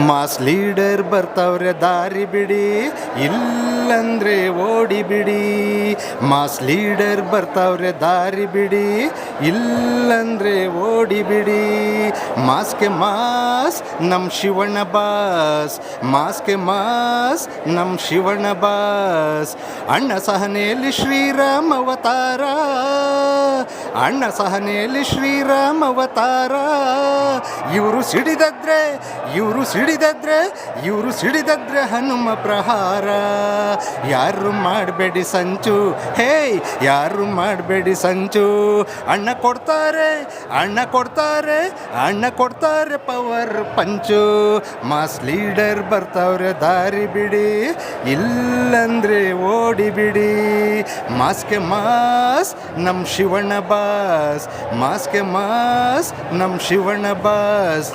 Mass leader ಬರ್ತಾವ್ರೆ ದಾರಿ ಬಿಡಿ, ಇಲ್ಲಂದ್ರೆ ಓಡಿ ಬಿಡಿ. ಮಾಸ್ ಲೀಡರ್ ಬರ್ತಾವ್ರೆ ದಾರಿ ಬಿಡಿ, ಇಲ್ಲಂದ್ರೆ ಓಡಿ ಬಿಡಿ. ಮಾಸ್ಗೆ ಮಾಸ್ ನಮ್ ಶಿವಣ್ಣ ಬಾಸ್, ಮಾಸ್ಗೆ ಮಾಸ್ ನಮ್ ಶಿವಣ್ಣ ಬಾಸ್. ಅಣ್ಣ ಸಹನೆಯಲ್ಲಿ ಶ್ರೀರಾಮ್ ಅವತಾರ, ಅಣ್ಣ ಸಹನೆಯಲ್ಲಿ ಶ್ರೀರಾಮ್ ಅವತಾರ. ಇವರು ಸಿಡಿದದ್ರೆ ಇವರು ಸಿಡಿದದ್ರೆ ಹನುಮ ಪ್ರಹಾರ. ಯಾರು ಮಾಡಬೇಡಿ ಸಂಚು, ಹೇ ಯಾರು ಮಾಡಬೇಡಿ ಸಂಚು. ಅಣ್ಣ ಕೊಡ್ತಾರೆ ಪವರ್ ಪಂಚು. ಮಾಸ್ ಲೀಡರ್ ಬರ್ತಾವ್ರೆ ದಾರಿ ಬಿಡಿ, ಇಲ್ಲಂದ್ರೆ ಓಡಿ ಬಿಡಿ. ಮಾಸ್ಗೆ ಮಾಸ್ ನಮ್ ಶಿವಣ್ಣ ಬಾಸ್, ಮಾಸ್ಗೆ ಮಾಸ್ ನಮ್ ಶಿವಣ್ಣ ಬಾಸ್.